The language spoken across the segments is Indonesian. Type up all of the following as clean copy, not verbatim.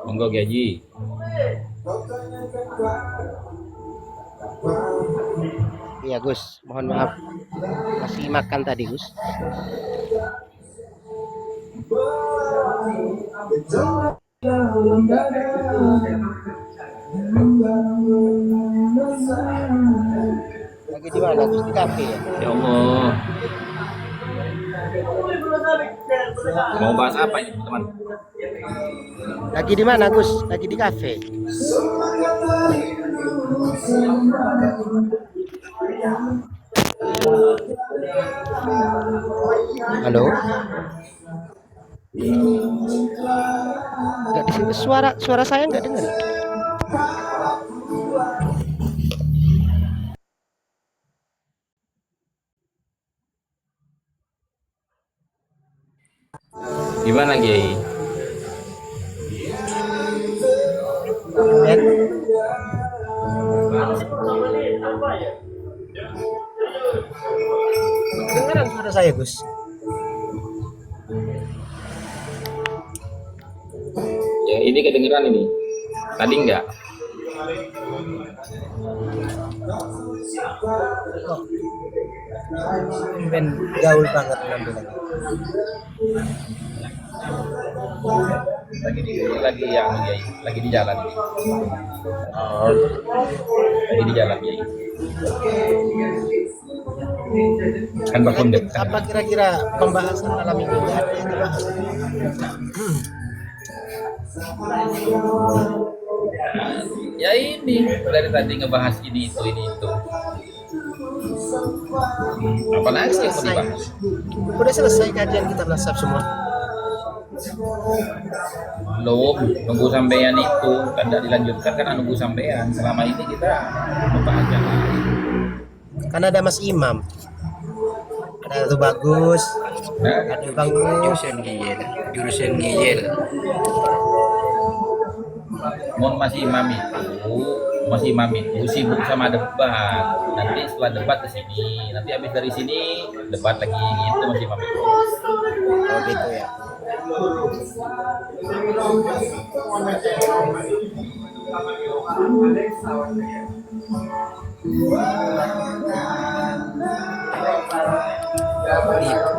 Monggo Gaji. Iya Gus, mohon maaf masih makan tadi Gus. Lagi di mana Gus? Di kafe ya? Ya Allah. Mau bahas apa ini teman? Lagi di mana Gus? Lagi di kafe. Halo. Enggak di sini suara saya enggak dengar. Gimana Kiai? Kedengaran suara saya Gus? Ya ini kedengeran ini. Tadi enggak? Ben gaul banget penampilannya. Lagi yang Kiai, lagi di jalan ini. Oh, Lagi di jalan Kiai. Kan berkundet. apa kira-kira pembahasan malam ini ada yang dibahas? Ya ini dari tadi ngebahas ini itu. Apalagi sih yang mau dibahas? Udah selesai kajian kita nasab semua. Belum, nunggu sampean itu kan tidak dilanjutkan karena nunggu sampean. Selama ini kita membahas yang lain. Kan ada Mas Imam, ada tuh bagus, Nah, ada Bang jurusan Giyel. Mon masih imam itu sibuk sama debat. Nanti setelah debat ke sini, nanti habis dari sini debat lagi gitu masih imam itu. Oh gitu ya.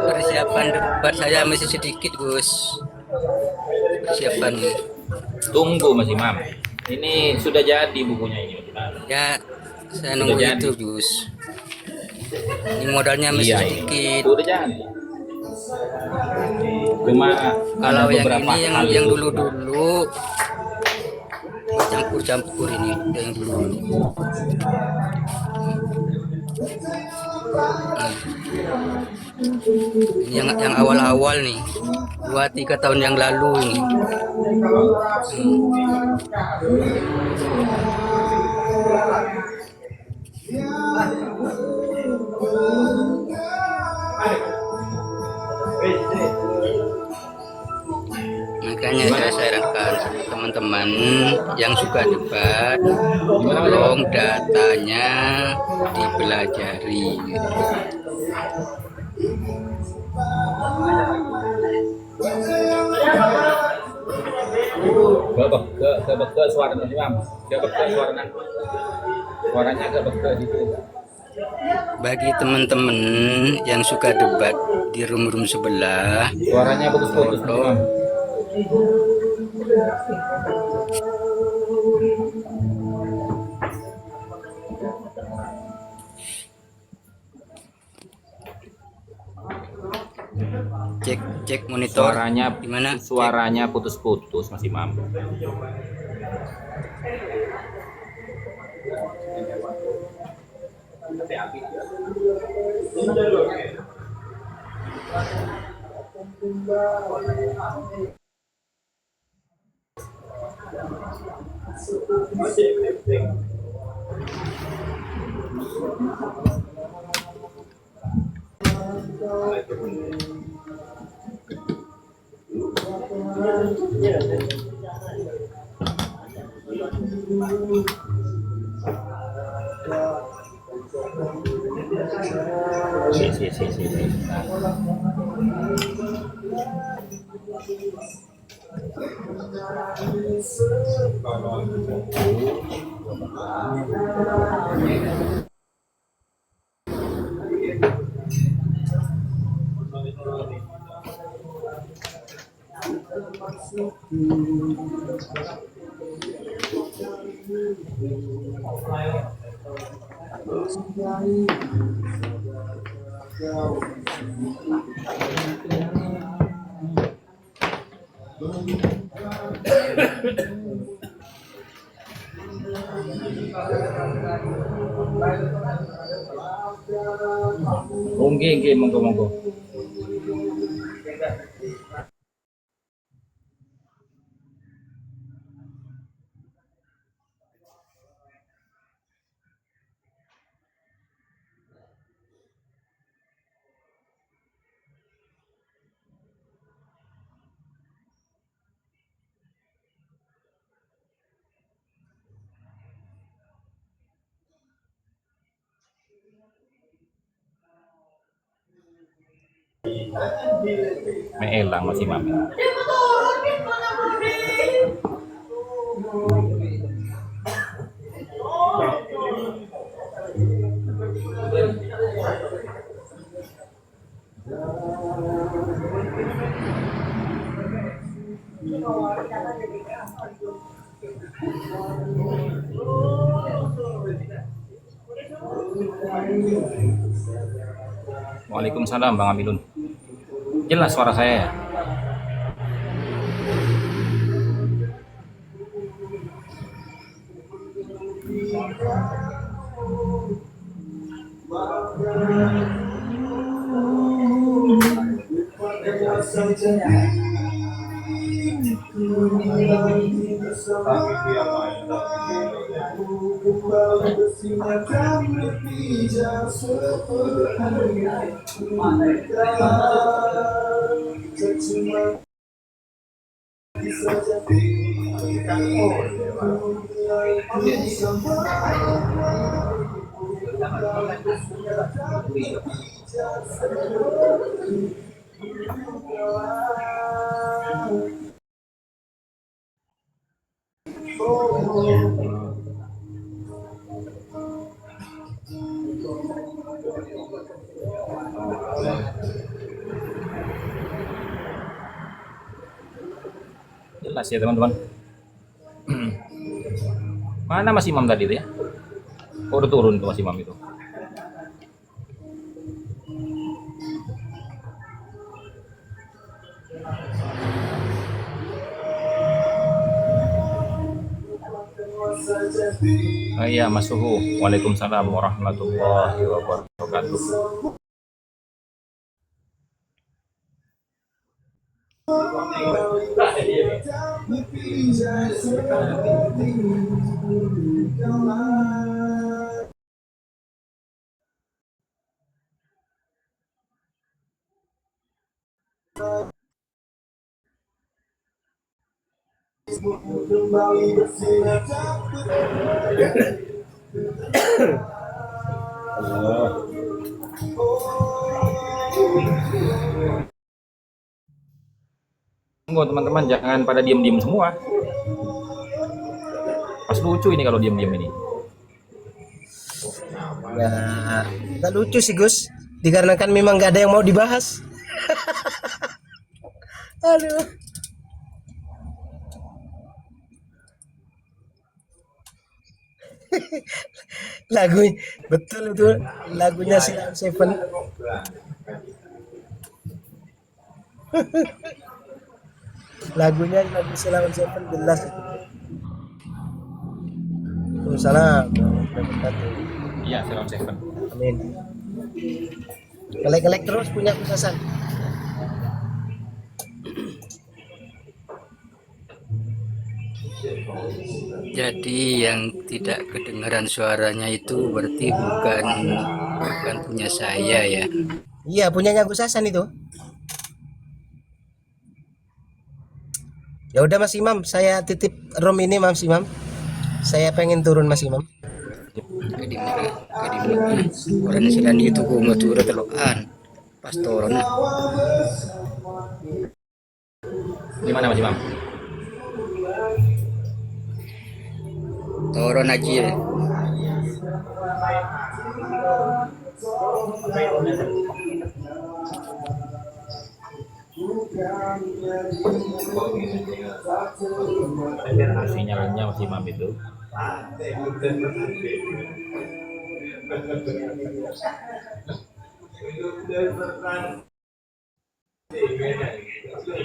Persiapan debat saya masih sedikit Gus. Persiapan Tunggu Mas Imam. Ini sudah jadi bukunya ini. ya saya Sudah nunggu jadi. itu Gus. Ini modalnya masih Iya, sedikit. sudah jadi. Cuma Kalau ada yang beberapa ini hal yang itu. dulu campur ini yang dulu. Yang awal-awal nih 2-3 tahun yang lalu ini. Makanya saya sarankan teman-teman yang suka debat, tolong datanya dipelajari. Ke suara Mas Imam. Ke suara suaranya ke gitu. Bagi teman-teman yang suka debat di room-room sebelah, Suaranya putus-putus Mas Imam. cek monitor. Gimana? Suaranya putus-putus Mas Imam. Si. Nggih, monggo. May elang masih mami. Waalaikumsalam Bang Amilun. Jelas suara saya ya? Jelas ya teman-teman. Mana Mas Imam tadi itu ya? Oh, udah turun tuh Mas Imam itu. Iya Mas Suhu. Waalaikumsalam warahmatullahi wabarakatuh. Tunggu teman-teman, jangan pada diem-diem semua. Pas lucu ini kalau diem-diem ini. Nah, nggak lucu sih Gus, dikarenakan memang nggak ada yang mau dibahas. Aduh. Lagu betul itu lagunya si Seven. Lagunya lagu Silawan Seven jelas itu. Waalaikumsalam warahmatullahi wabarakatuh. Iya, Silon Seven. Amin. Ngelek-ngelek terus punya kusasan. Jadi yang tidak kedengaran suaranya itu berarti bukan punya saya ya. Iya, punyanya Gus Hasan itu. Ya udah Mas Imam, saya titip room ini Mas Imam. Saya pengen turun Mas Imam. kadimna orang silan itu ku matura telokan pastorna Gimana Mas Imam? toron aja Sinyalnya Mas Imam itu.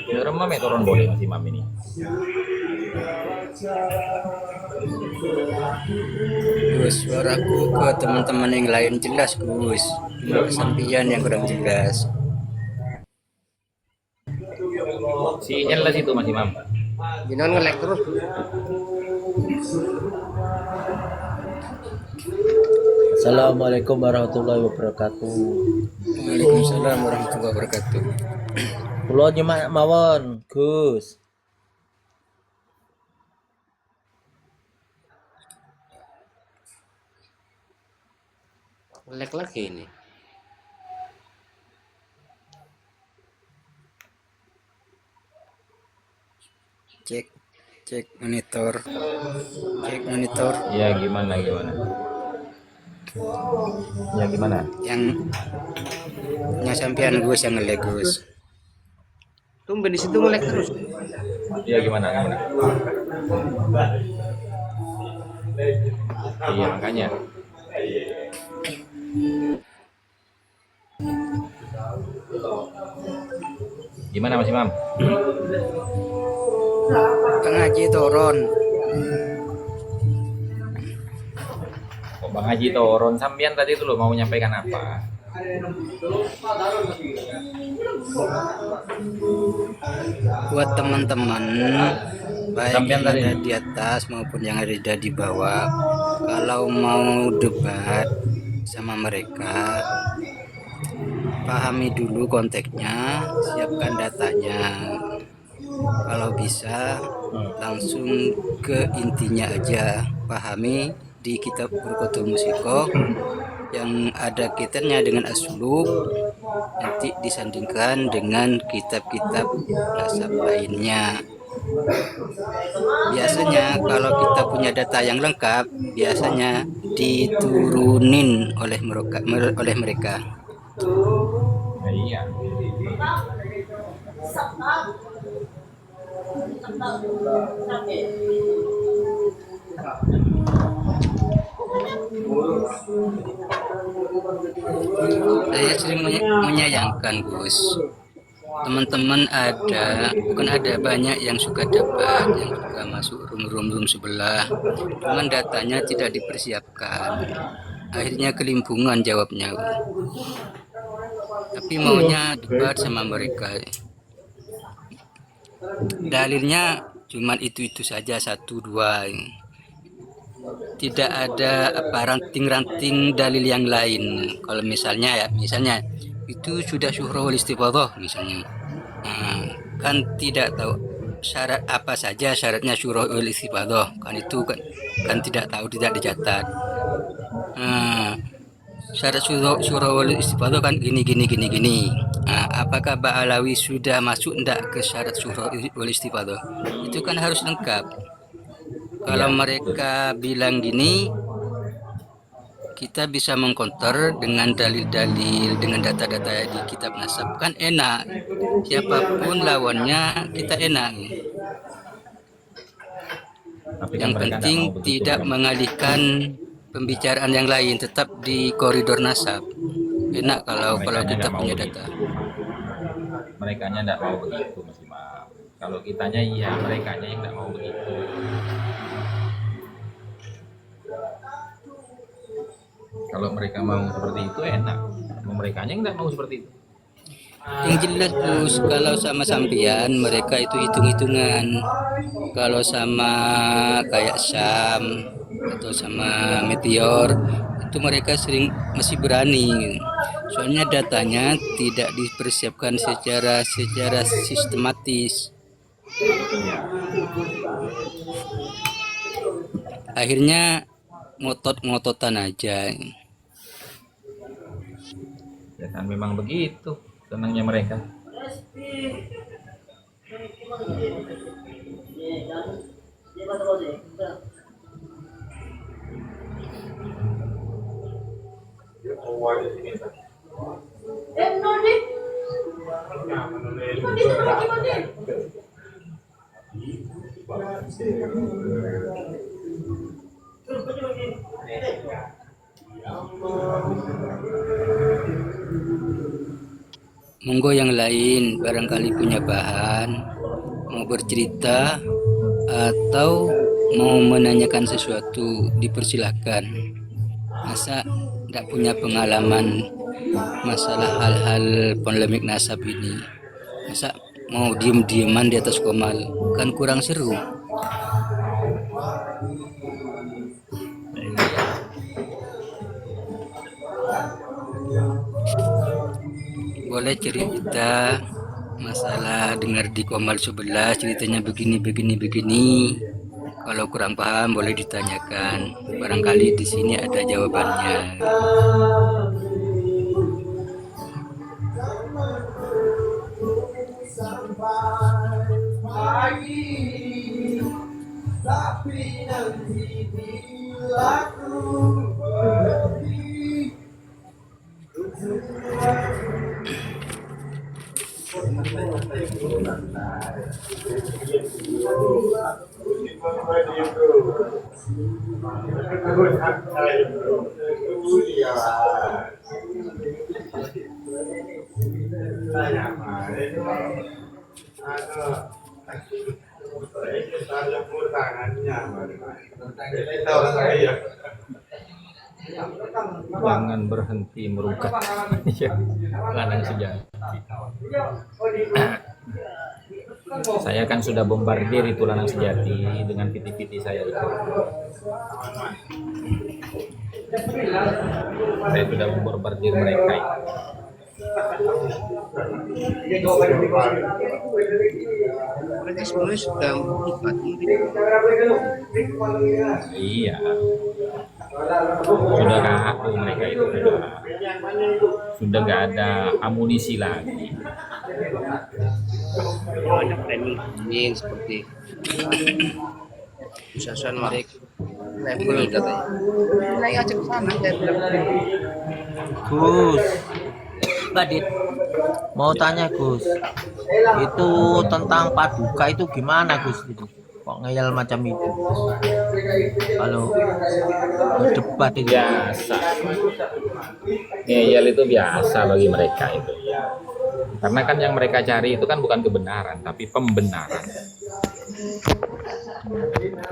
Ya, remam ya turun boleh Mas Imam ini. Gus, suaraku ke teman-teman yang lain jelas Gus, cuma kesampian yang kurang jelas. Sinyal lah situ Mas Imam. Jinon ngelek terus. Assalamualaikum warahmatullahi wabarakatuh. Waalaikumsalam warahmatullahi wabarakatuh. Kula nyemak mawon, Gus. Ngelek lagi ini. Cek cek monitor, cek monitor Ya gimana? Ya gimana? yang sampean Gus yang ngelek Gus. Tumben di situ ngelek terus. Ya gimana? Iya makanya. Gimana Mas Imam? Kang Haji Toron, Kok Bang Haji turun sampean tadi itu loh mau menyampaikan apa? buat teman-teman baik Sampean yang tadi. ada di atas maupun yang ada di bawah, kalau mau debat sama mereka, pahami dulu konteksnya, siapkan datanya. Kalau bisa langsung ke intinya aja, pahami di kitab Burqatul Musiko yang ada kaitannya dengan asulub, nanti disandingkan dengan kitab-kitab nasab lainnya. Biasanya kalau kita punya data yang lengkap, biasanya diturunin oleh mereka. Nah, iya. Saya sering menyayangkan Gus, teman-teman ada banyak yang suka debat, yang suka masuk room sebelah, cuman datanya tidak dipersiapkan, akhirnya kelimpungan jawabnya, tapi maunya debat sama mereka, dalilnya cuman itu saja, 1-2, tidak ada ranting-ranting dalil yang lain. Kalau misalnya itu sudah syuhrul istifadhah misalnya, kan tidak tahu syarat apa saja syaratnya syuhrul istifadhah, kan itu kan tidak tahu, tidak dicatat. Syarat syuhrul istifadhah kan gini. Apakah Ba'alawi sudah masuk enggak ke syarat syuhrul istifadhah? Itu kan harus lengkap. Kalau mereka bilang gini, kita bisa mengkonter dengan dalil-dalil, dengan data-data di kitab nasab, kan enak. Siapapun lawannya kita enak. Tapi kan Yang mereka penting nggak mau begitu, tidak kan? mengalihkan pembicaraan yang lain, tetap di koridor nasab. Enak kalau Merekanya kita nggak mau punya begitu. data. Merekanya nggak mau begitu Mas Imam. Kalau kitanya iya, merekanya yang nggak mau begitu. Kalau mereka mau seperti itu enak. Merekanya nggak mau seperti itu. Yang jelas Gus, kalau sama sampian mereka itu hitung-hitungan. Kalau sama kayak Syam atau sama Meteor itu mereka masih berani. Soalnya datanya tidak dipersiapkan secara sistematis. Akhirnya ngotot-ngototan aja. Ya kan memang begitu senangnya mereka. Monggo yang lain barangkali punya bahan, mau bercerita atau mau menanyakan sesuatu, dipersilahkan. Masa tidak punya pengalaman masalah hal-hal polemik nasab ini? Masa mau diem-dieman di atas komal? Kan kurang seru. Boleh cerita masalah dengar di komal sebelah ceritanya begini. Kalau kurang paham boleh ditanyakan. Barangkali di sini ada jawabannya. Jangan berhenti merukat. Ya, ladang sejati. Saya kan sudah bombardir itu ladang sejati dengan piti-piti saya itu. Saya sudah membombardir mereka itu. Berarti sebenarnya sudah merukat. Iya. Sudah rapuh mereka itu, sudah nggak ada amunisi lagi. Ada framing seperti usahawan mereka level katanya. Mulai aja ke sana saya bilang. Gus, Badit, mau tanya Gus, itu tentang paduka itu gimana Gus itu? Kok ngeyel macam itu? Kalau berdebat itu Biasa. Ngeyel itu biasa bagi mereka itu. Karena kan yang mereka cari itu kan bukan kebenaran, tapi pembenaran.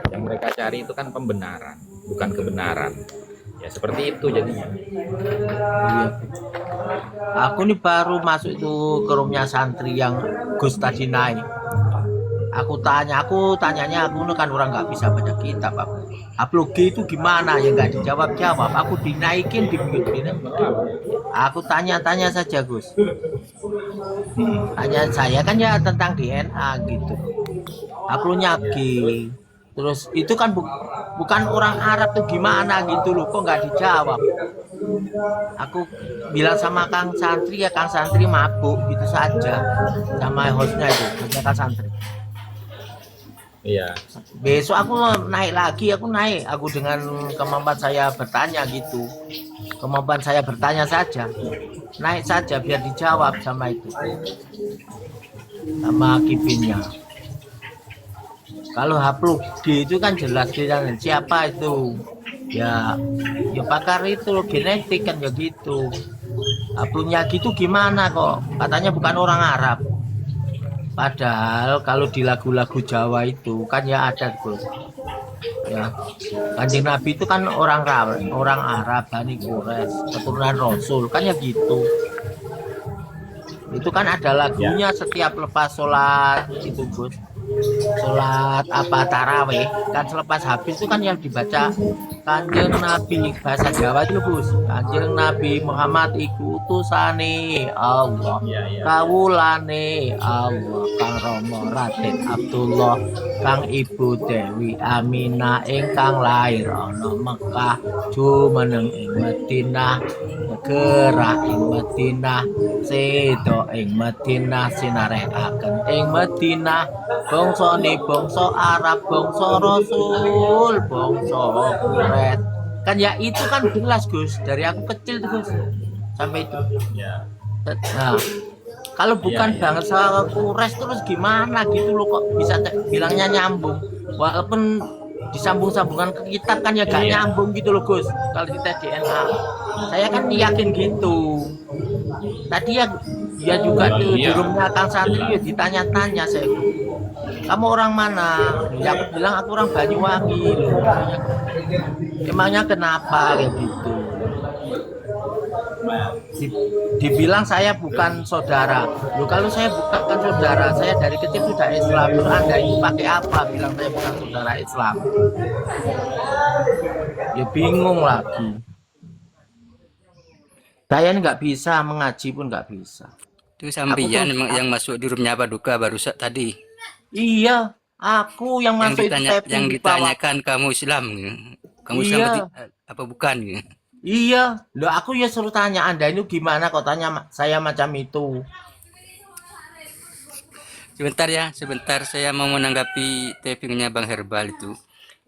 Yang mereka cari itu kan pembenaran, bukan kebenaran. Ya seperti itu jadinya. iya. Aku nih baru masuk itu ke roomnya santri yang Gus tadi naik. Aku tanyanya aku kan orang nggak bisa baca kitab. Apologi itu gimana ya nggak dijawab. Aku dinaikin di mute. Aku tanya saja Gus. Tanya saya kan ya tentang DNA gitu. Aku nyagi. Terus itu kan bukan orang Arab tuh gimana gitu loh, kok nggak dijawab. Aku bilang sama Kang Santri ya Kang Santri mabuk gitu saja sama hostnya itu, hostnya Kang Santri. Iya. Besok aku naik lagi, aku dengan kemampuan saya bertanya gitu. Kemampuan saya bertanya saja. Naik saja biar dijawab sama itu. Sama kipinnya. Kalau haploid itu kan jelas tidak siapa itu. Ya pakar itu genetik kan ya gitu. Haploidnya gitu gimana kok? Katanya bukan orang Arab. Padahal kalau di lagu-lagu Jawa itu kan ya ada Bro. Ya, Kanjeng Nabi itu kan orang Arab, Bani Quraisy, keturunan Rasul kan ya gitu. Itu kan ada lagunya setiap lepas sholat itu Gus. Sholat apa tarawih kan selepas habis itu kan yang dibaca Kanjeng Nabi bahasa Jawa itu Gus. Kanjeng Nabi Muhammad iku utusane Allah. Kawulane Allah Kang Rama Raden Abdullah Kang Ibu Dewi Aminah ingkang lair ana Mekah jumeneng ing Madinah gerah ing Madinah sedo ing Madinah sinarekaken ing Madinah bangsane bangsa Arab bangsa Rasul bangsa Quraisy kan ya itu kan jelas Gus dari aku kecil tuh Gus sampai itu Ya. nah kalau bukan bangsa Quraisy terus gimana gitu loh kok bisa bilangnya nyambung walaupun disambung-sambungkan ke kitab kan ya gak nyambung gitu loh Gus kalau kita DNA saya kan yakin gitu tadi ya dia juga di rumahnya Kang Santri ya ditanya-tanya saya kamu orang mana ya aku bilang aku orang Banyuwangi loh emangnya kenapa kayak gitu dibilang saya bukan saudara loh kalau saya bukan saudara saya dari kecil sudah Islam terus Anda itu pakai apa bilang saya bukan saudara Islam ya bingung lagi saya nggak bisa mengaji pun nggak bisa Itu sampeyan yang masuk di roomnya apa duka baru tadi. iya aku yang masuk Yang ditanyakan kamu Islam. Kamu Islam apa bukan? Iya, loh aku ya suruh tanya Anda ini gimana kok tanya saya macam itu. Sebentar saya mau menanggapi tapingnya Bang Herbal itu.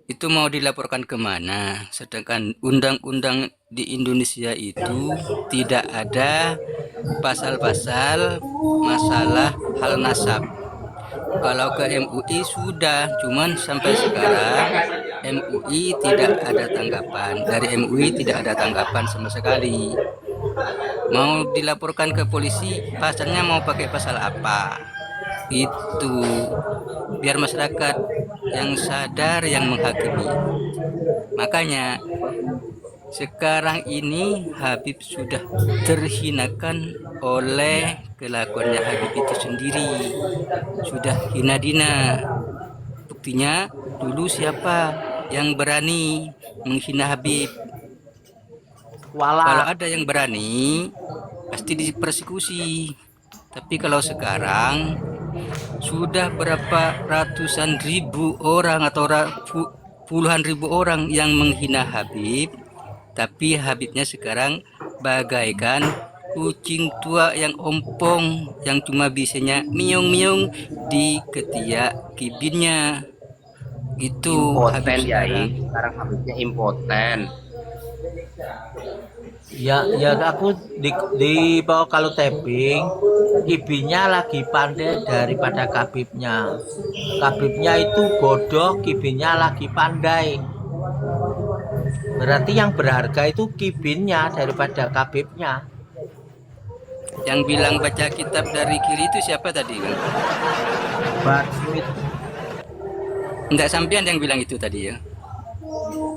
Itu mau dilaporkan kemana? Sedangkan undang-undang di Indonesia itu tidak ada pasal-pasal masalah hal nasab. Kalau ke MUI sudah, cuman sampai sekarang MUI tidak ada tanggapan. Dari MUI tidak ada tanggapan sama sekali. Mau dilaporkan ke polisi, pasalnya mau pakai pasal apa? Itu biar masyarakat yang sadar yang menghakimi. Makanya sekarang ini Habib sudah terhinakan oleh kelakuannya Habib itu sendiri. Sudah hina dina. Buktinya dulu siapa yang berani menghina Habib? Kalau ada yang berani pasti dipersekusi. Tapi kalau sekarang sudah berapa ratusan ribu orang atau puluhan ribu orang yang menghina Habib, tapi Habibnya sekarang bagaikan kucing tua yang ompong yang cuma bisanya miung-miung di ketiak kibinnya. Itu impoten ya, sekarang Habibnya impoten. Ya aku di bawah kalau tapping kibinya lagi pandai daripada Kabibnya. Kabibnya itu bodoh, kibinya lagi pandai. Berarti yang berharga itu kibinnya daripada Kabibnya. Yang bilang baca kitab dari kiri itu siapa tadi? Bart Smith. Enggak sampean yang bilang itu tadi ya?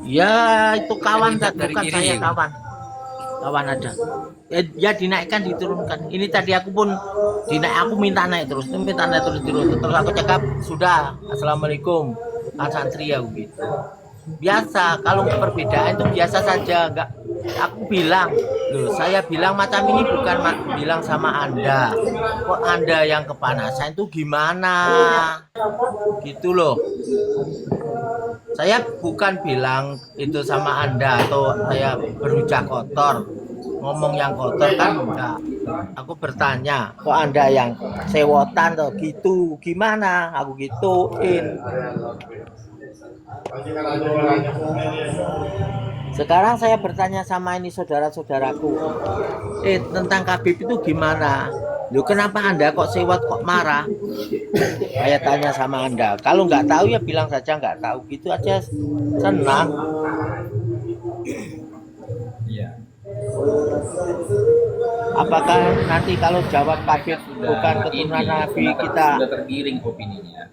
Ya itu kawan tak dari bukan kiri, saya ya? kawan ada. Ya dinaikkan diturunkan. Ini tadi aku pun aku minta naik terus terus aku cakap sudah assalamualaikum Pak Santri ya gitu. Biasa kalau perbedaan itu biasa saja enggak aku bilang loh saya bilang macam ini bukan bilang sama Anda kok Anda yang kepanasan itu gimana gitu loh saya bukan bilang itu sama Anda atau saya berucap kotor ngomong yang kotor kan enggak aku bertanya kok Anda yang sewotan tuh gitu gimana aku gituin. Sekarang saya bertanya sama ini saudara-saudaraku tentang Habib itu gimana loh kenapa Anda kok sewot kok marah saya tanya sama Anda kalau nggak tahu ya bilang saja nggak tahu gitu aja senang. Iya. Apakah nanti kalau jawab Habib bukan keturunan Nabi kita sudah tergiring opininya.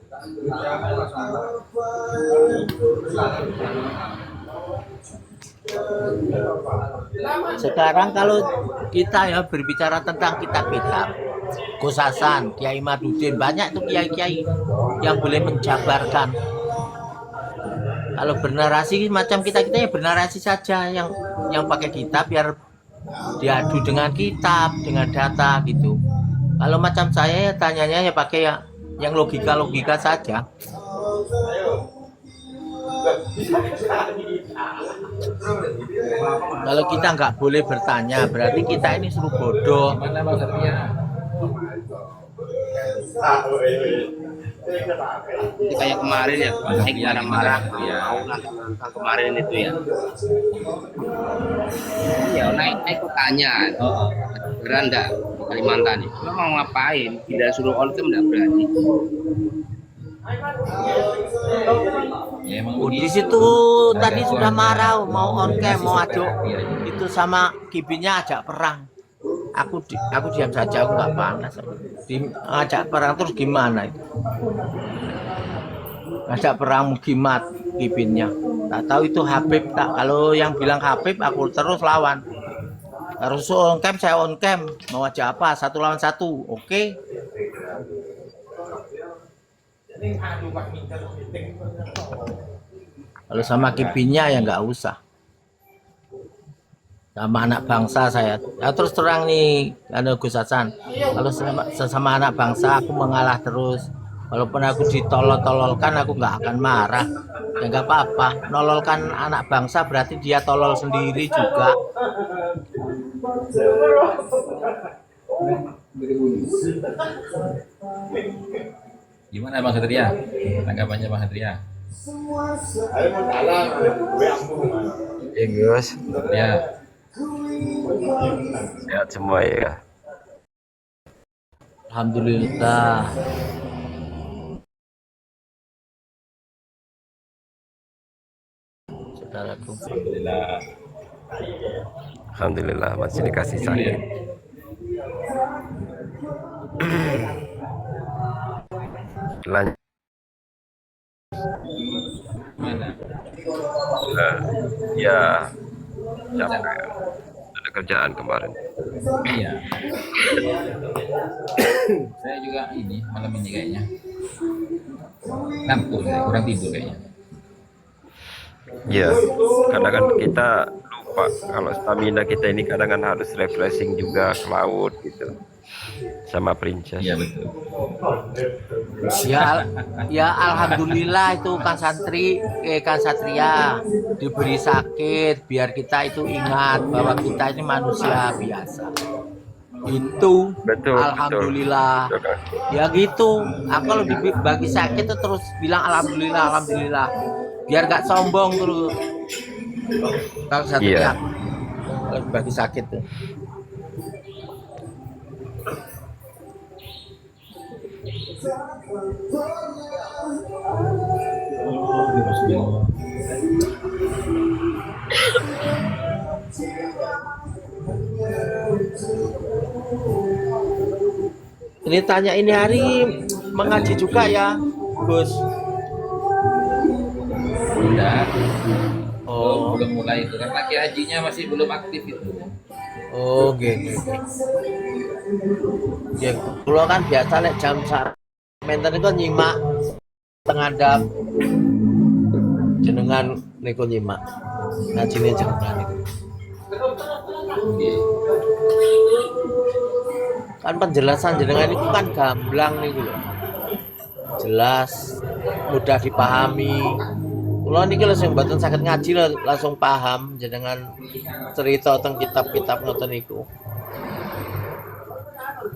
sekarang kalau kita ya berbicara tentang kitab-kitab Gus Hasan, Kiai Madudin banyak tuh kiai-kiai yang boleh menjabarkan Kalau bernarasi macam kita ya bernarasi saja yang pakai kitab biar diadu dengan kitab, dengan data gitu. Kalau macam saya ya tanyanya ya pakai yang logika-logika saja. Kalau kita nggak boleh bertanya, berarti kita ini suruh bodoh. Gimana Bang Satria? Itu kayak kemarin ya, naik marah-marah. Iya. Kemarin itu ya. Ya naik ke tanya. Oh, Beranda di Kalimantan itu. Lo mau ngapain? Tidak suruh on cam nggak berani. ya emang Oh, di begitu. situ Nggak tadi ada sudah kurang marah, ya. mau on cam, mau Kasih aduk. supaya happy aja. Itu sama kibinya ajak perang. Aku diam saja, aku nggak panas. Ajak perang terus gimana itu? Ajak perang mugimat kibinnya. Tak tahu itu Habib tak. Kalau yang bilang Habib aku terus lawan. Harus on cam, saya on cam. Mau aja apa? 1 lawan 1. Oke. Kalau sama kibinya ya nggak usah. Sama anak bangsa saya. Ya, terus terang nih, Gus Hasan. Kalau sesama anak bangsa aku mengalah terus. Walaupun aku ditolol-tololkan, aku nggak akan marah. Ya nggak apa-apa. Nololkan anak bangsa berarti dia tolol sendiri juga. Gimana Bang Satria? Tanggapannya Bang Satria? Ya Gus, Ya, sehat semua ya. Alhamdulillah. Saudaraku. alhamdulillah. Alhamdulillah masih dikasih sakit. Lanjut. Mana? Ya, capek. Ada kerjaan kemarin. Iya. Saya juga ini malam ini kayaknya. Ngantuk saya, kurang tidur kayaknya. Ya, kadang kan kita lupa kalau stamina kita ini kadang kan harus refreshing juga ke laut gitu. Sama princess. Iya betul. Ya alhamdulillah itu kan satria diberi sakit biar kita itu ingat bahwa kita ini manusia biasa. Itu Betul, alhamdulillah. betul. Ya gitu. Aku kalau dibagi sakit tuh terus bilang alhamdulillah. Biar gak sombong terus. Kalau satria Iya. kalau dibagi sakit tuh. Ini tanya ini hari mengaji juga ya, Gus. Udah. Oh, Belum mulai itu kan laki hajinya masih belum aktif itu. oh, gitu. Ya, kalau kan biasa lek jam menten itu nyimak tengadap jenengan niku nyimak ngajine jenengan itu. Kan penjelasan jenengan itu kan gamblang niku lho. Jelas, mudah dipahami. Kula niki langsung mboten saged ngaji langsung paham jenengan cerita tentang kitab-kitab ngoten niku.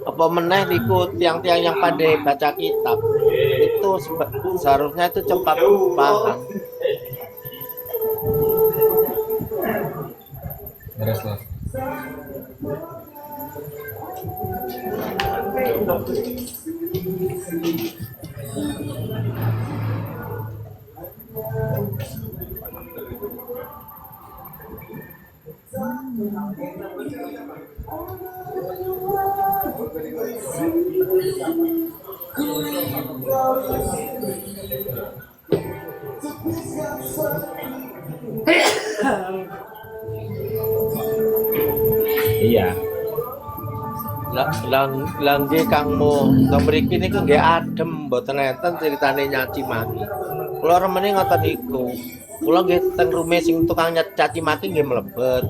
Apa meneh niku tiang-tiang yang pandai baca kitab itu seharusnya itu cepat paham. Beres loh. Iya. Lang nggih kangmu, to mriki niku nggih adem mboten enten critane nyaci maki. Kula remene ngoten niku. Kula nggih teng rume sing tukang caci maki nggih mlebet.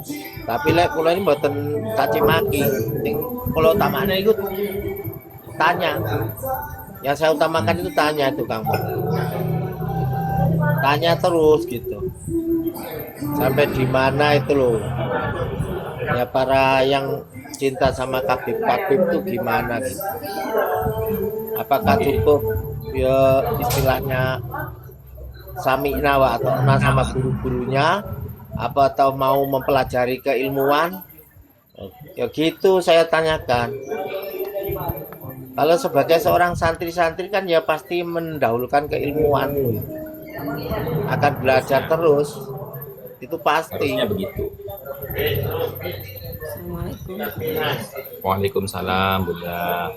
Tapi lek kula ini mboten caci maki. Sing kula utamane iku tanya. Yang saya utamakan itu tanya itu Kang. Tanya terus gitu. Sampai di mana itu loh. Ya para yang cinta sama Khabib itu gimana gitu. Apakah cukup ya istilahnya sami'na wa ata'na sama guru-gurunya, apa atau mau mempelajari keilmuan? Ya gitu saya tanyakan. Kalau sebagai seorang santri-santri kan ya pasti mendahulukan keilmuan, akan belajar terus, itu pasti. Harusnya begitu. Assalamualaikum. Waalaikumsalam Bunda.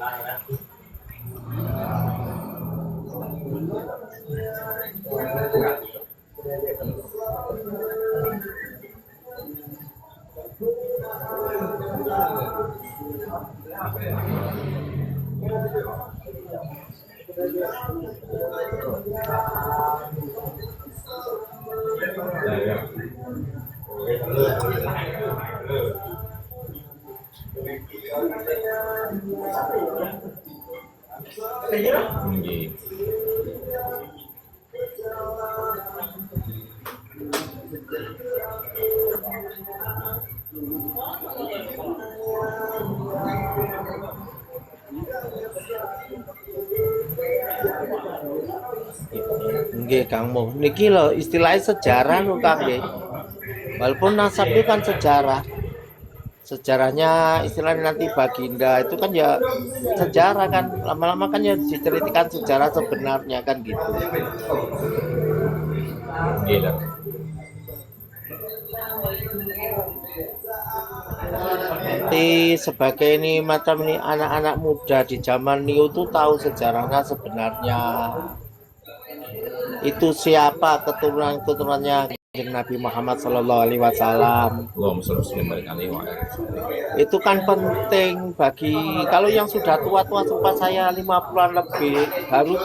Nggih. Nggih Kang Mo, niki lho istilahnya sejarah lho Kang nggih. Walaupun nasab itu kan sejarah. Sejarahnya istilahnya nanti baginda itu kan ya sejarah kan, lama-lama kan ya diceritakan sejarah sebenarnya kan gitu. Gila. Nanti sebagai ini macam ini anak-anak muda di zaman new tuh tahu sejarahnya sebenarnya itu siapa keturunan-keturunannya Nabi Muhammad Sallallahu Alaihi Wasallam. Allahumma sholli alaihi wa Itu kan penting bagi kalau yang sudah tua-tua serupa saya 50-an lebih baru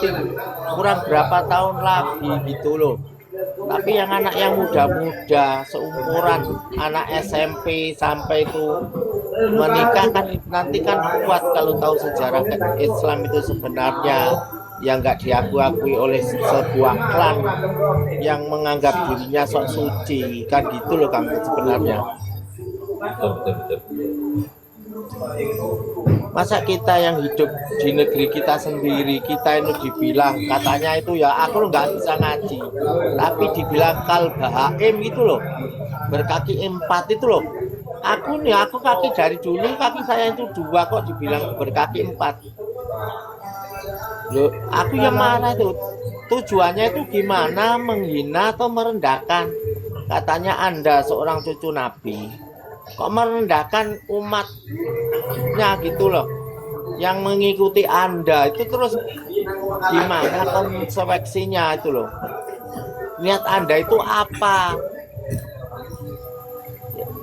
kurang berapa tahun lagi gitu loh. Tapi yang anak yang muda-muda seumuran anak SMP sampai itu menikah kan nanti kan kuat kalau tahu sejarah Islam itu sebenarnya yang nggak diakui oleh sebuah klan yang menganggap dirinya sok suci kan gitu loh Kang sebenarnya. Betul. Masa kita yang hidup di negeri kita sendiri kita itu dibilang katanya itu ya aku nggak bisa ngaji tapi dibilang kal bahaim gitu loh, berkaki 4 itu loh. Aku kaki dari dulu kaki saya itu 2 kok dibilang berkaki 4. Loh, aku yang marah itu. Tujuannya itu gimana, menghina atau merendahkan? Katanya Anda seorang cucu Nabi. Kok merendahkan umatnya gitu loh. Yang mengikuti Anda itu terus gimana konsekuensinya itu loh. Niat Anda itu apa?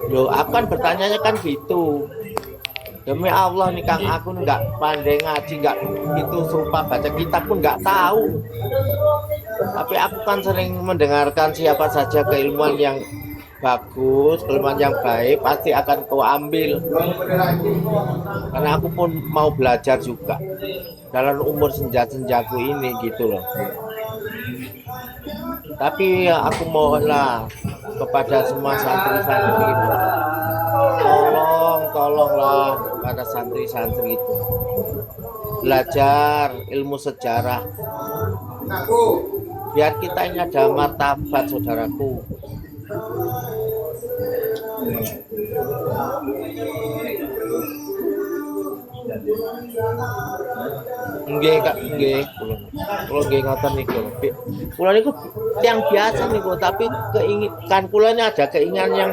Loh, aku kan bertanyanya kan gitu. Demi Allah nih Kang, aku nggak pandai ngaji, nggak itu serupa baca kitab pun nggak tahu. Tapi aku kan sering mendengarkan siapa saja keilmuan yang bagus, keilmuan yang baik pasti akan kau ambil. Karena aku pun mau belajar juga dalam umur senja-senjaku ini gitu loh. Tapi ya aku mohonlah kepada semua santri-santri itu, tolonglah pada santri-santri itu belajar ilmu sejarah biar kita ini ada martabat saudaraku. Nggih Kak, nggih. Kula nggih ngoten niku. Kula niku tiyang biasa niku, tapi kula ini ada keinginan yang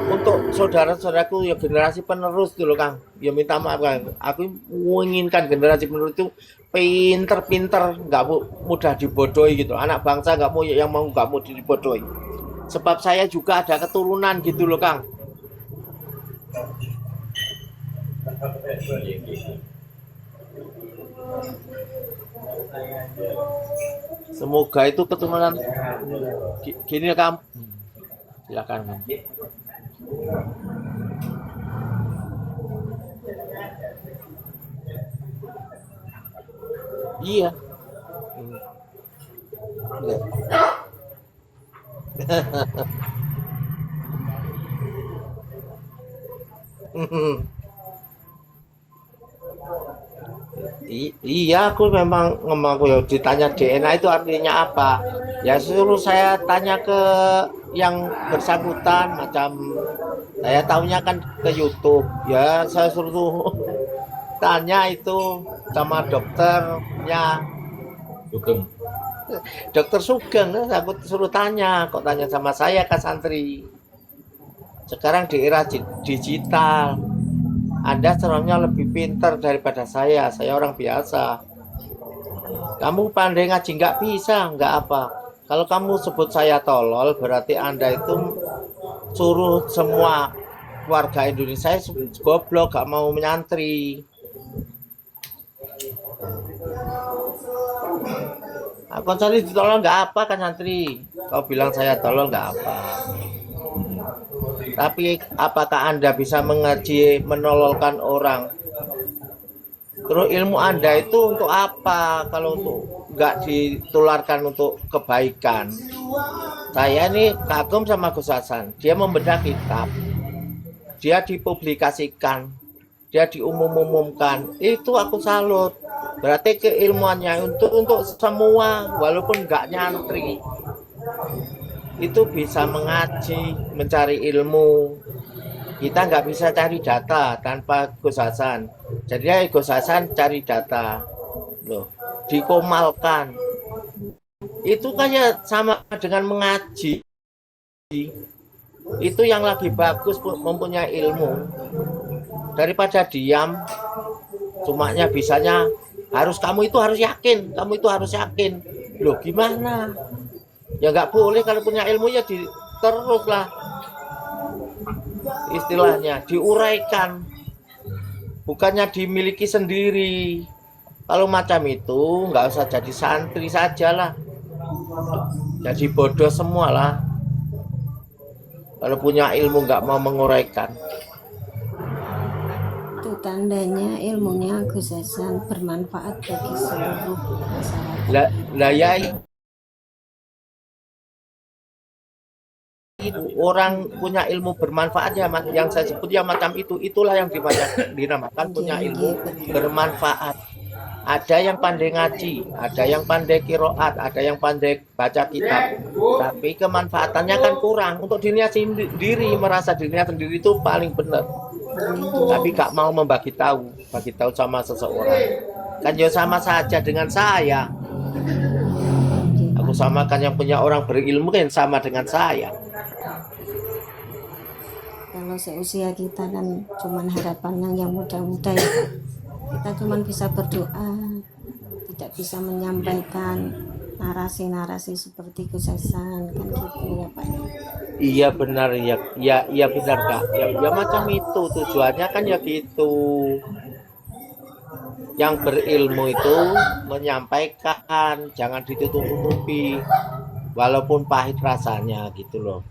untuk saudara-saudaraku ya generasi penerus dulu Kang. Ya minta maaf Kang. Aku menginginkan generasi penerus itu pinter-pinter, nggak mudah dibodohi gitu. Anak bangsa nggak mau dibodohi. Sebab saya juga ada keturunan gitu loh Kang. Semoga itu keturunan gini kamu. Silakan. Iya. Iya, aku memang ngomong ya ditanya DNA itu artinya apa? Ya suruh saya tanya ke yang bersangkutan, macam saya tahunya kan ke YouTube. Ya saya suruh tanya itu sama dokternya, Sugeng. dokter Sugeng. Aku suruh tanya, kok tanya sama saya Kak Santri. Sekarang di era digital, Anda sebenarnya lebih pintar daripada saya orang biasa. Kamu pandai ngaji nggak bisa, nggak apa. Kalau kamu sebut saya tolol, berarti Anda itu suruh semua warga Indonesia goblok, gak mau menyantri. Aku santri ditolong nggak apa kan santri. Kau bilang saya tolong nggak apa. Tapi apakah Anda bisa mengaji menololkan orang? Terus ilmu Anda itu untuk apa? Kalau untuk nggak ditularkan untuk kebaikan. Saya ini kagum sama Gus Hasan. Dia membedah kitab. Dia dipublikasikan. Dia diumumkan. Itu aku salut. Berarti keilmuannya untuk semua, walaupun nggak nyantri. Itu bisa mengaji, mencari ilmu. Kita nggak bisa cari data tanpa Gus Hasan. Jadi Gus Hasan cari data, loh, dikomalkan. Itu kayak sama dengan mengaji. Itu yang lagi bagus mempunyai ilmu. Daripada diam, cumanya bisanya kamu itu harus yakin, kamu itu harus yakin. Loh gimana? Ya nggak boleh, kalau punya ilmu ya teruslah istilahnya diuraikan, bukannya dimiliki sendiri. Kalau macam itu nggak usah jadi santri sajalah, jadi bodoh semualah. Kalau punya ilmu nggak mau menguraikan. Itu tandanya ilmunya Gus Hasan bermanfaat bagi seluruh masyarakat. Lah ya, orang punya ilmu bermanfaat ya, yang saya sebut ya macam itulah yang dinamakan punya ilmu bermanfaat. Ada yang pandai ngaji, ada yang pandai kiroat, ada yang pandai baca kitab, tapi kemanfaatannya kan kurang. Untuk dirinya sendiri, merasa dirinya sendiri itu paling benar, tapi gak mau bagi tahu sama seseorang. Kan ya sama saja dengan saya. Aku samakan yang punya orang berilmu kan sama dengan saya. Kalau seusia kita kan cuman harapannya yang muda-muda ya, kita cuman bisa berdoa, tidak bisa menyampaikan narasi-narasi seperti Gus Hasan kan gitu ya Pak. Iya benar ya benar Kak. Ya macam itu tujuannya kan ya gitu. Yang berilmu itu menyampaikan, jangan ditutup-tutupi walaupun pahit rasanya gitu loh.